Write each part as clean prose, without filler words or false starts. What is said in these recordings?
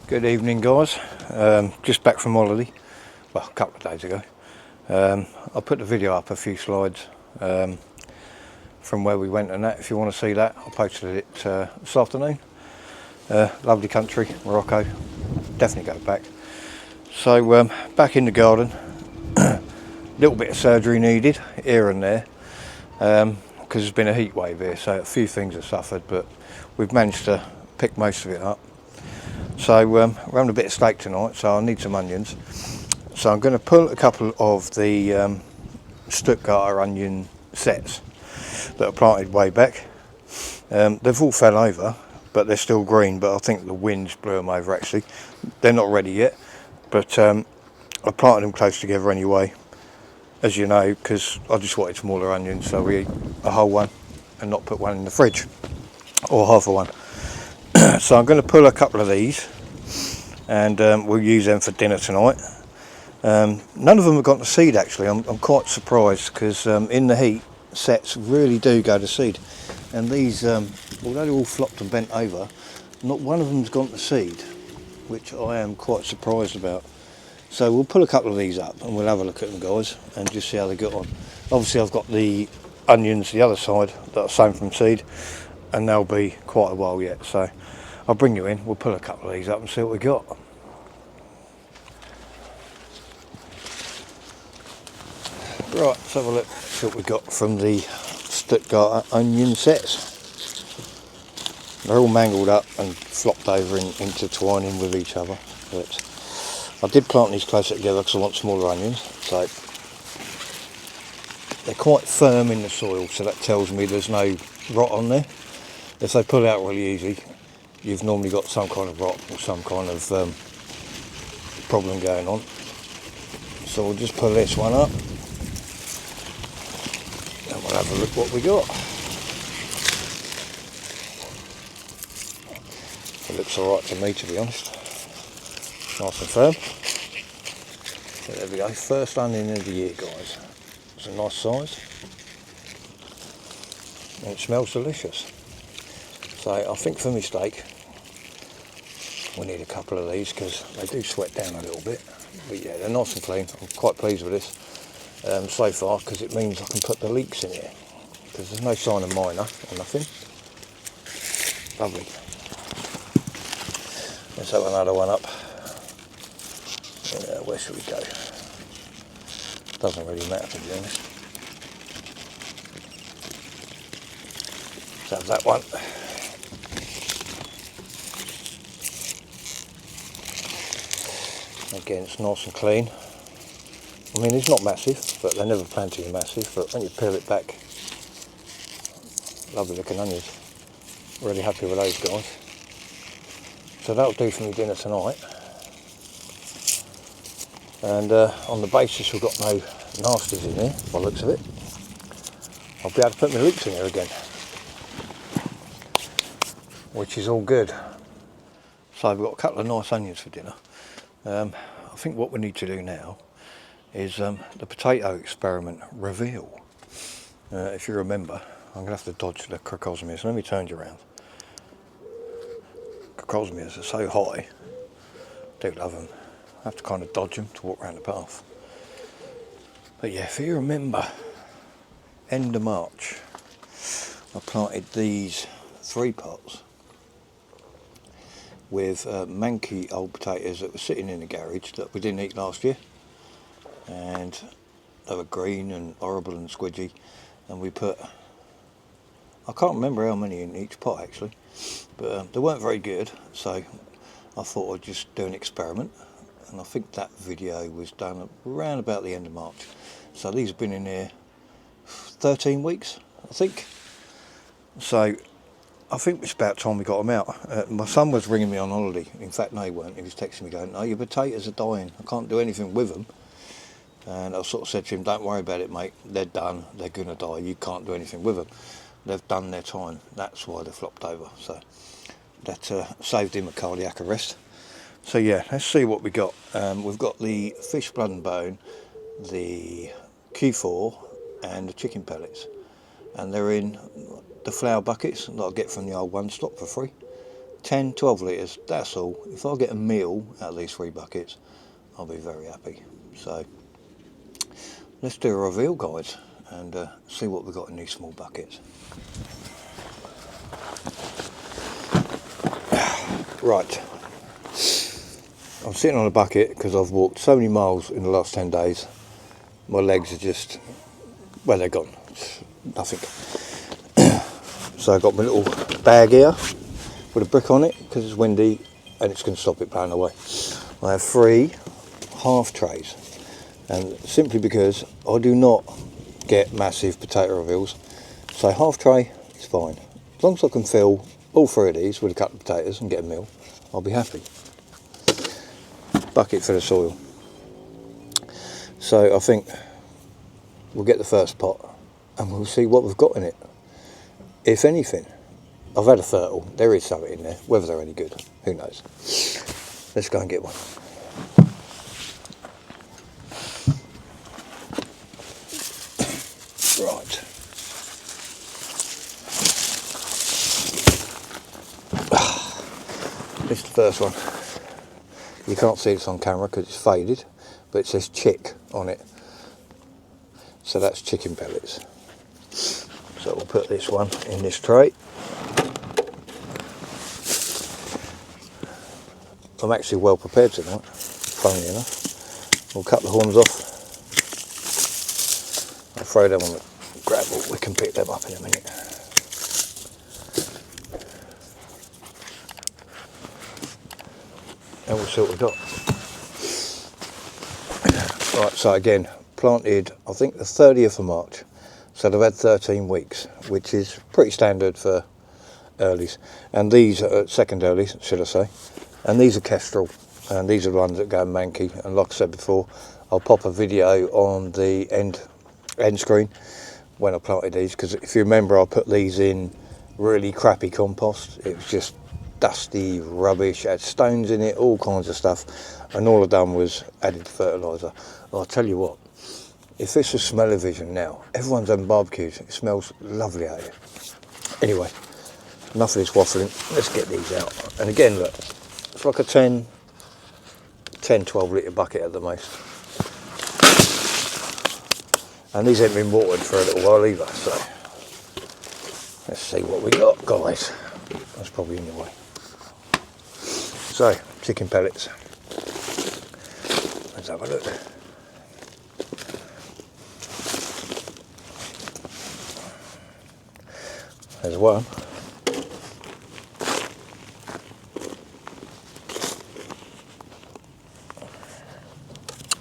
Good evening, guys. Just back from holiday, well, a couple of days ago. I put the video up, a few slides from where we went and that. If you want to see that, I posted it this afternoon. Lovely country, Morocco. Definitely go back. So back in the garden, little bit of surgery needed here and there because there's been a heat wave here, so a few things have suffered, but we've managed to pick most of it up. So we're having a bit of steak tonight, so I need some onions. So I'm going to pull a couple of the Stuttgarter onion sets that are planted way back. They've all fell over, but they're still green, but I think the winds blew them over actually. They're not ready yet, but I planted them close together anyway, as you know, because I just wanted smaller onions, so we eat a whole one and not put one in the fridge, or half a one. So I'm going to pull a couple of these and we'll use them for dinner tonight. None of them have gone to seed actually. I'm quite surprised because in the heat sets really do go to seed, and these although they're all flopped and bent over, not one of them's gone to seed, which I am quite surprised about. So we'll pull a couple of these up and we'll have a look at them, guys, and just see how they get on. Obviously I've got the onions the other side that are sown from seed, and they'll be quite a while yet, so I'll bring you in, we'll pull a couple of these up and see what we got. Right, let's have a look, see what we got from the Stuttgart onion sets. They're all mangled up and flopped over and intertwining with each other, but I did plant these closer together because I want smaller onions, so they're quite firm in the soil, so that tells me there's no rot on there. If they pull out really easy, you've normally got some kind of rot or some kind of problem going on. So we'll just pull this one up and we'll have a look what we got. It looks alright to me, to be honest. Nice and firm. So there we go, first onion of the year, guys. It's a nice size and it smells delicious. So I think for my steak we need a couple of these because they do sweat down a little bit, but yeah, they're nice and clean. I'm quite pleased with this so far, because it means I can put the leeks in here, because there's no sign of minor or nothing. Lovely. Let's have another one up. Where should we go? Doesn't really matter, to be honest. Let's have that one. Again, it's nice and clean. I mean, it's not massive, but they're never planted massive, but when you peel it back, lovely looking onions. Really happy with those guys. So that'll do for me dinner tonight. And on the basis we've got no nasties in here, by the looks of it, I'll be able to put my leeks in here again, which is all good. So we've got a couple of nice onions for dinner. I think what we need to do now is the potato experiment reveal. If you remember, I'm going to have to dodge the crocosmias. Let me turn you around. Crocosmias are so high, I do love them. I have to kind of dodge them to walk around the path. But yeah, if you remember, end of March, I planted these 3 pots with manky old potatoes that were sitting in the garage that we didn't eat last year, and they were green and horrible and squidgy, and we put, I can't remember how many in each pot actually, but they weren't very good, so I thought I'd just do an experiment, and I think that video was done around about the end of March. So these have been in here 13 weeks I think, so I think it's about time we got them out. My son was ringing me on holiday. In fact, no, he weren't. He was texting me going, "No, your potatoes are dying. I can't do anything with them." And I sort of said to him, "Don't worry about it, mate. They're done. They're going to die. You can't do anything with them. They've done their time. That's why they flopped over." So that saved him a cardiac arrest. So yeah, let's see what we got. We've got the fish blood and bone, the Q4, and the chicken pellets. And they're in the flour buckets that I get from the old One Stop for free. 10, 12 litres, that's all. If I get a meal out of these 3 buckets, I'll be very happy. So let's do a reveal, guys, and see what we've got in these small buckets. Right, I'm sitting on a bucket because I've walked so many miles in the last 10 days. My legs are just, well, they're gone. It's nothing. So I've got my little bag here with a brick on it because it's windy and it's going to stop it blowing away. I have 3 half trays, and simply because I do not get massive potato reveals, so half tray is fine. As long as I can fill all 3 of these with a couple of potatoes and get a meal, I'll be happy. Bucket full of soil. So I think we'll get the first pot and we'll see what we've got in it. If anything, I've had a fertile, there is something in there, whether they're any good, who knows. Let's go and get one. Right. This is the first one. You can't see this on camera because it's faded, but it says chick on it. So that's chicken pellets. So we'll put this one in this tray. I'm actually well prepared tonight, funnily enough. We'll cut the horns off. I'll throw them on the gravel, we can pick them up in a minute. And we'll see what we've got. Right, so again, planted I think the 30th of March. So they've had 13 weeks, which is pretty standard for earlies. And these are second earlies, should I say. And these are Kestrel, and these are the ones that go in Mankey. And like I said before, I'll pop a video on the end screen when I planted these, because if you remember, I put these in really crappy compost. It was just dusty rubbish, had stones in it, all kinds of stuff, and all I've done was added fertiliser. I'll tell you what, if this was smell-o-vision now, everyone's having barbecues, it smells lovely out here. Anyway, enough of this waffling, let's get these out. And again, look, it's like a 10, 12 litre bucket at the most. And these haven't been watered for a little while either, so let's see what we got, guys. That's probably in the way. So, chicken pellets. Let's have a look. There's one.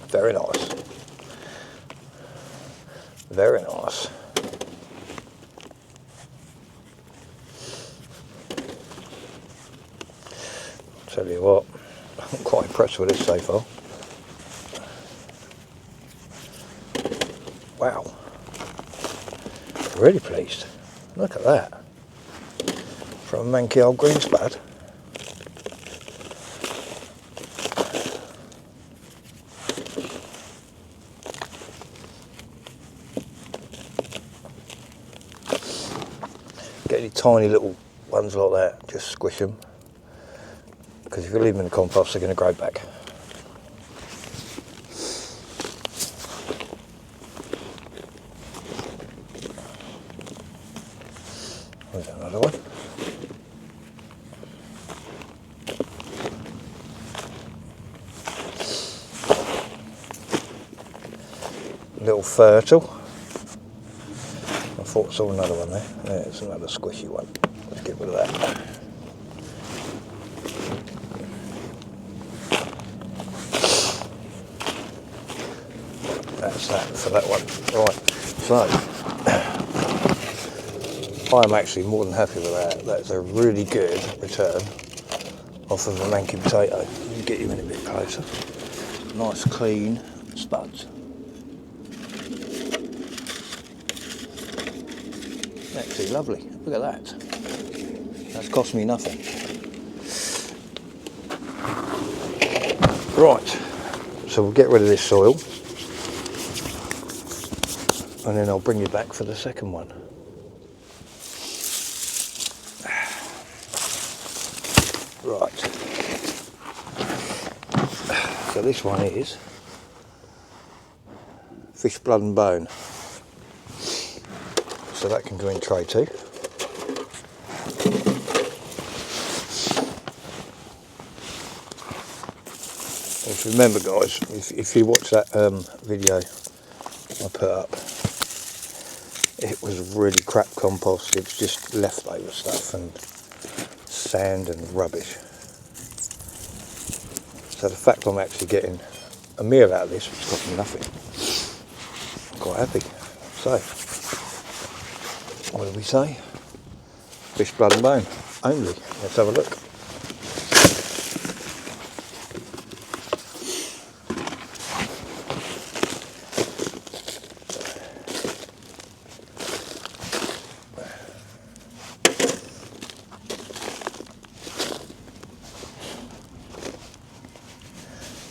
Very nice. Very nice. Tell you what, I'm quite impressed with this so far. Wow, really pleased. Look at that. From a manky old green spad. Get any tiny little ones like that, just squish them. Because if you leave them in the compost, they're going to grow back. There's another one. Little fertile. I thought I saw another one there. There's another squishy one. Let's get rid of that. That's that for that one. Right, so I'm actually more than happy with that. That's a really good return off of a manky potato. Let me get you in a bit closer. Nice clean spuds. Actually lovely. Look at that. That's cost me nothing. Right, so we'll get rid of this soil. And then I'll bring you back for the second one. So this one is fish blood and bone. So that can go in tray 2. Just remember guys, if you watch that video I put up, it was really crap compost. It was just leftover stuff and sand and rubbish. So the fact I'm actually getting a meal out of this, which cost me nothing, I'm quite happy. So, what do we say? Fish, blood and bone only. Let's have a look.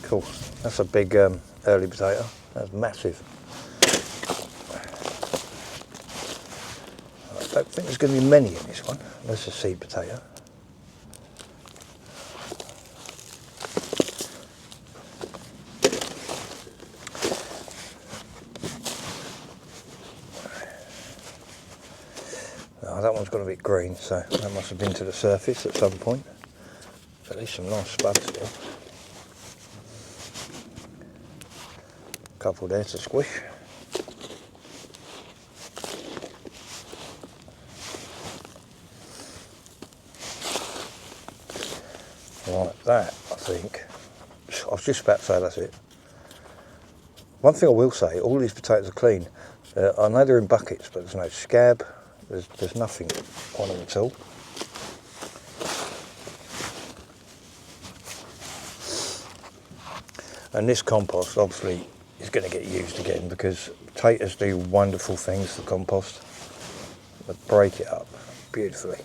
Cool, that's a big early potato, that's massive. I don't think there's going to be many in this one, that's a seed potato. Oh, that one's got a bit green, so that must have been to the surface at some point. But there's some nice spuds still. Couple there to squish. Like that, I think. I was just about to say that's it. One thing I will say, all these potatoes are clean. I know they're in buckets, but there's no scab. There's nothing on them at all. And this compost obviously is going to get used again because potatoes do wonderful things for compost. They break it up beautifully.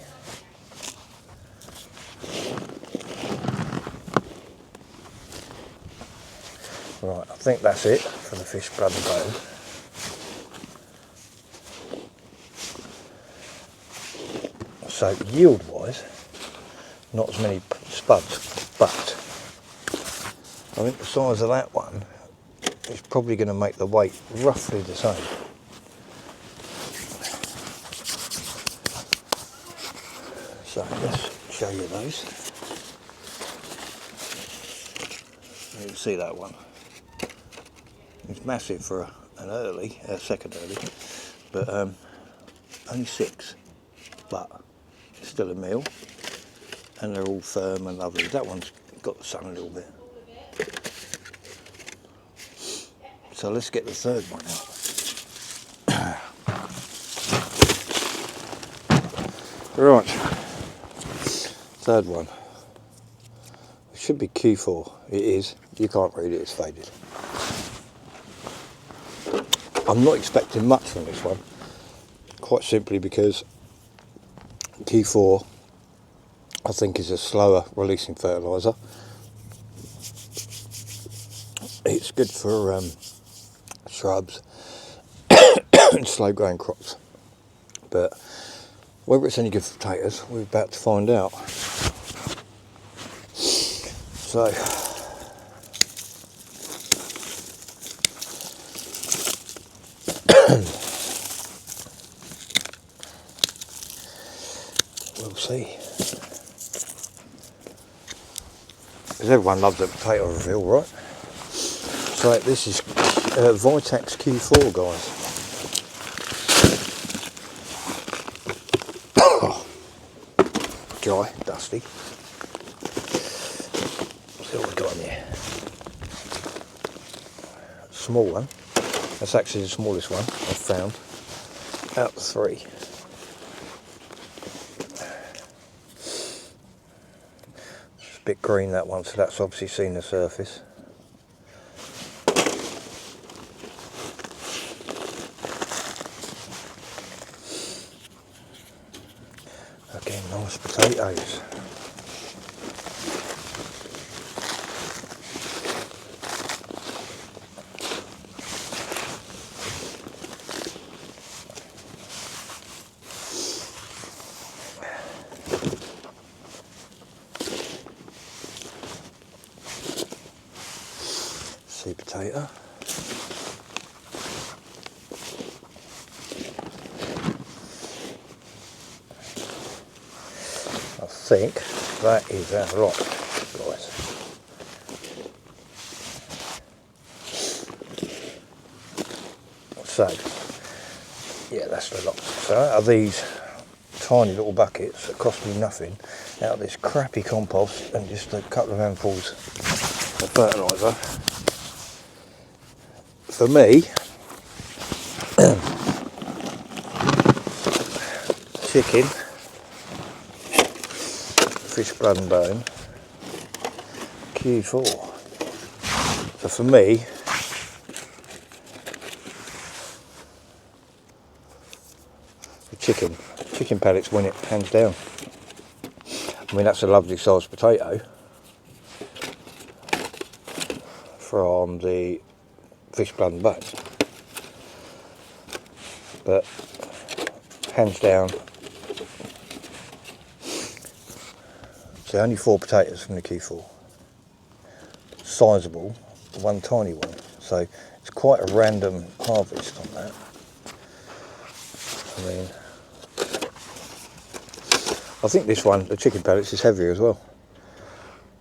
Right, I think that's it for the fish, blood and bone. So yield wise, not as many spuds, but I think the size of that one is probably going to make the weight roughly the same. So let's show you those. You can see that one. It's massive for an early, second early, but only 6, but still a meal, and they're all firm and lovely. That one's got the sun a little bit. So let's get the third one out. Right, third one. It should be Q4. It is. You can't read it, it's faded. I'm not expecting much from this one, quite simply because Q4 I think is a slower releasing fertiliser. It's good for shrubs and slow growing crops, but whether it's any good for potatoes we're about to find out. So we'll see. Because everyone loves a potato reveal, right? So this is Vitex Q4, guys. Oh, dry, dusty. See what we've got in here. Small one. That's actually the smallest one I've found out of 3. It's a bit green, that one, so that's obviously seen the surface. Again, nice potatoes. seed potato. I think that is our lot, guys. So, yeah, that's the lot. So out of these tiny little buckets that cost me nothing, out of this crappy compost and just a couple of handfuls of fertiliser, for me, chicken, fish blood and bone, Q4. So for me, the chicken pellets win it hands down. I mean, that's a lovely sized potato from the fish blood and bone, but hands down, so only 4 potatoes from the Q4, sizable, one tiny one, so it's quite a random harvest on that. I mean, I think this one, the chicken pellets, is heavier as well.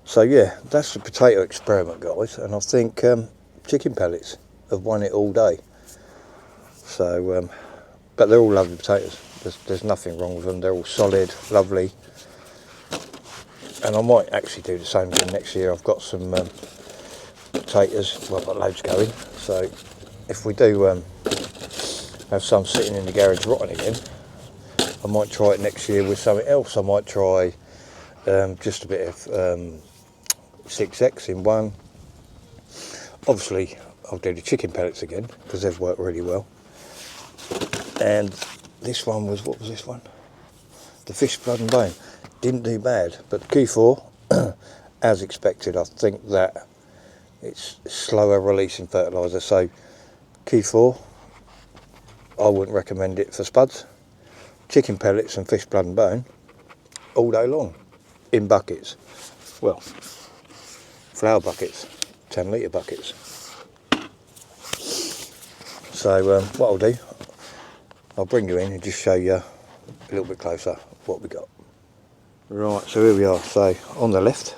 So yeah, that's the potato experiment, guys, and I think chicken pellets have won it all day. So, but they're all lovely potatoes. There's nothing wrong with them. They're all solid, lovely. And I might actually do the same again next year. I've got some potatoes, well, I've got loads going. So if we do have some sitting in the garage rotting again, I might try it next year with something else. I might try just a bit of 6X in one. Obviously, I'll do the chicken pellets again because they've worked really well. And this one was, what was this one? The fish blood and bone. Didn't do bad, but Q4, as expected, I think that it's slower releasing fertiliser. So Q4, I wouldn't recommend it for spuds. Chicken pellets and fish blood and bone all day long in buckets. Well, flower buckets, 10 litre buckets. So what I'll do, I'll bring you in and just show you a little bit closer what we got. Right, so here we are. So on the left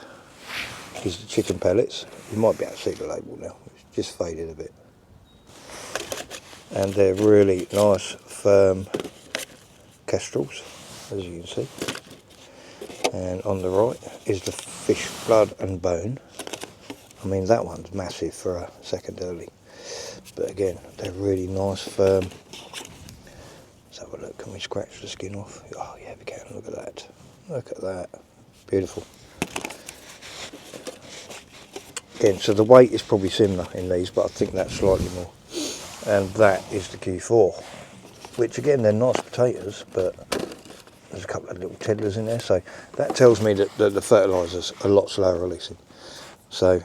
is the chicken pellets. You might be able to see the label now, it's just faded a bit. And they're really nice, firm kestrels, as you can see. And on the right is the fish blood and bone. I mean, that one's massive for a second early. But again, they're really nice, firm. Let's have a look. Can we scratch the skin off? Oh yeah, we can. Look at that. Look at that. Beautiful. Again, so the weight is probably similar in these, but I think that's slightly more. And that is the Q4, which again, they're nice potatoes, but there's a couple of little tiddlers in there. So that tells me that the fertiliser's a lot slower releasing. So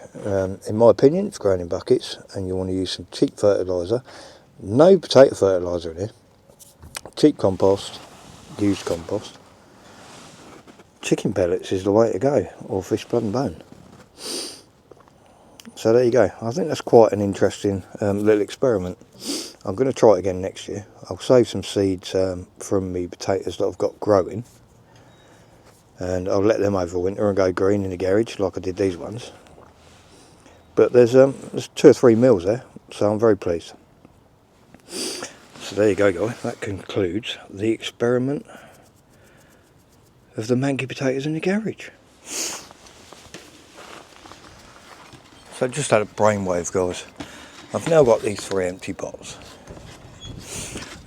in my opinion, if growing in buckets and you want to use some cheap fertiliser, no potato fertiliser in here, cheap compost, used compost, chicken pellets is the way to go, or fish blood and bone. So there you go. I think that's quite an interesting little experiment. I'm going to try it again next year. I'll save some seeds from me potatoes that I've got growing, and I'll let them overwinter and go green in the garage like I did these ones. But there's 2 or 3 mils there, so I'm very pleased. So there you go, guys. That concludes the experiment of the manky potatoes in the garage. So I just had a brainwave, guys. I've now got these 3 empty pots,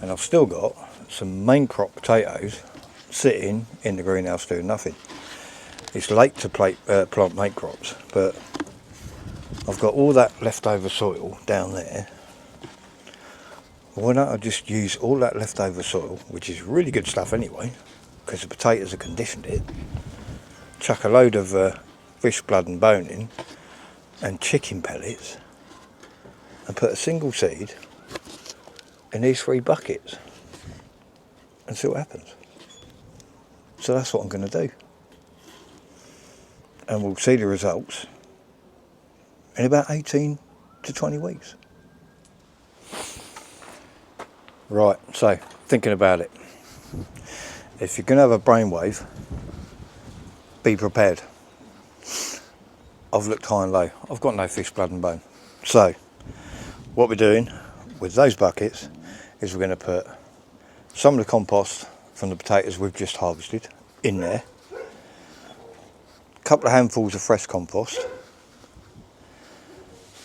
and I've still got some main crop potatoes sitting in the greenhouse doing nothing. It's late to plant main crops, but I've got all that leftover soil down there. Why don't I just use all that leftover soil, which is really good stuff anyway, because the potatoes have conditioned it, chuck a load of fish blood and bone in, and chicken pellets, and put a single seed in these 3 buckets and see what happens. So that's what I'm going to do, and we'll see the results in about 18 to 20 weeks. Right, so thinking about it. If you're going to have a brainwave, be prepared. I've looked high and low. I've got no fish, blood and bone. So what we're doing with those buckets is we're going to put some of the compost from the potatoes we've just harvested in there, a couple of handfuls of fresh compost,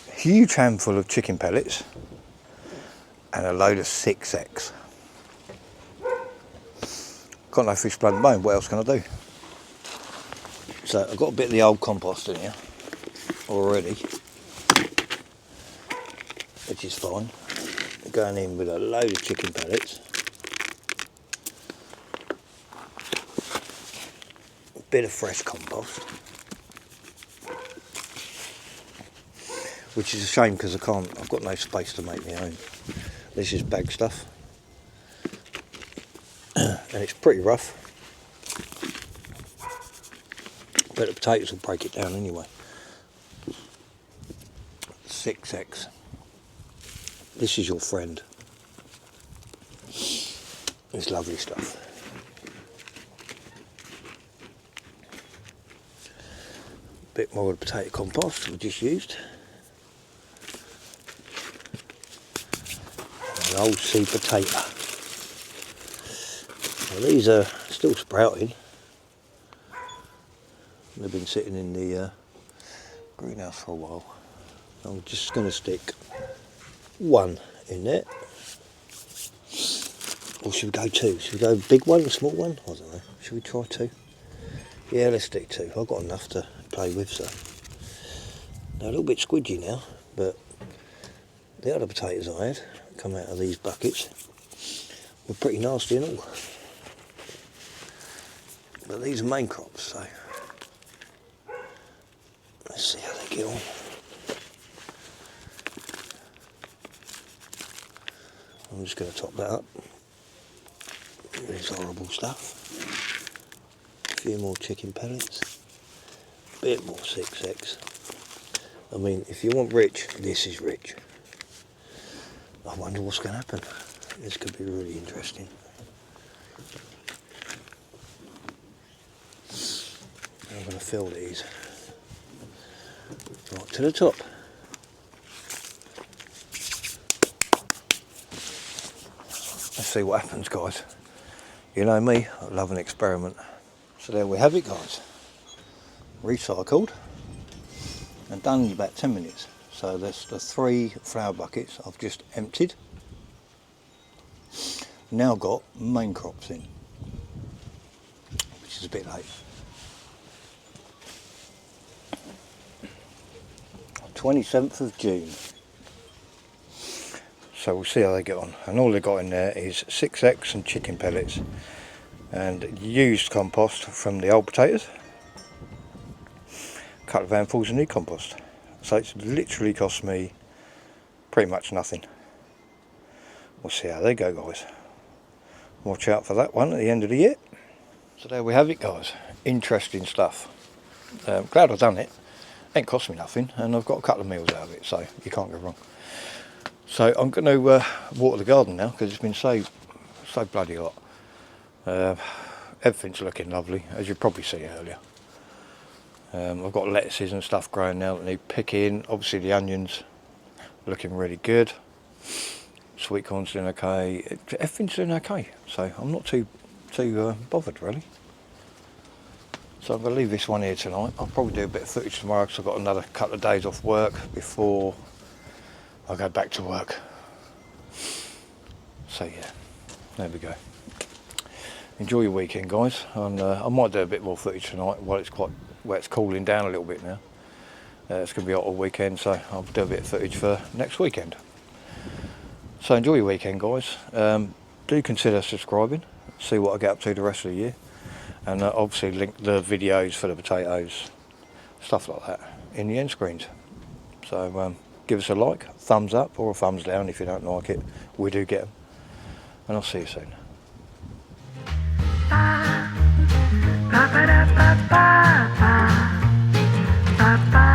a huge handful of chicken pellets, and a load of 6X. Got no fish, blood and bone, what else can I do? So I've got a bit of the old compost in here already, which is fine. Going in with a load of chicken pellets, a bit of fresh compost, which is a shame because I've got no space to make my own. This is bag stuff, and it's pretty rough, but the potatoes will break it down anyway. 6X. This is your friend. It's lovely stuff. Bit more of the potato compost we just used. An old seed potato. Now these are still sprouting. They've been sitting in the greenhouse for a while. I'm just going to stick one in there. Or should we go two? Should we go big one, small one? I don't know. Should we try two? Yeah, let's stick two. I've got enough to play with, so. They're a little bit squidgy now, but the other potatoes I had come out of these buckets were pretty nasty and all. But these are main crops, so let's see how they get on. I'm just going to top that up with this horrible stuff. A few more chicken pellets, a bit more 6X. I mean, if you want rich, this is rich. I wonder what's going to happen. This could be really interesting. I'm going to fill these right to the top. Let's see what happens, guys. You know me, I love an experiment. So there we have it, guys. Recycled and done in about 10 minutes. So that's the 3 flower buckets I've just emptied. Now got main crops in, which is a bit late. 27th of June. So we'll see how they get on. And all they got in there is 6X and chicken pellets and used compost from the old potatoes. A couple of handfuls of new compost. So it's literally cost me pretty much nothing. We'll see how they go, guys. Watch out for that one at the end of the year. So there we have it, guys. Interesting stuff. Glad I've done it. Ain't cost me nothing, and I've got a couple of meals out of it, so you can't go wrong. So I'm going to water the garden now because it's been so bloody hot. Everything's looking lovely, as you probably see earlier. I've got lettuces and stuff growing now that need picking. Obviously the onions looking really good. Sweet corn's doing okay. Everything's doing okay. So I'm not too bothered really. So I'm going to leave this one here tonight. I'll probably do a bit of footage tomorrow because I've got another couple of days off work before I go back to work. So yeah, there we go. Enjoy your weekend, guys. And I might do a bit more footage tonight while it's cooling down a little bit now. It's going to be hot all weekend, so I'll do a bit of footage for next weekend. So enjoy your weekend, guys. Do consider subscribing, see what I get up to the rest of the year. And obviously link the videos for the potatoes, stuff like that, in the end screens. So give us a like, thumbs up or a thumbs down if you don't like it. We do get them. And I'll see you soon. Ba, ba, da, ba, ba, ba, ba, ba.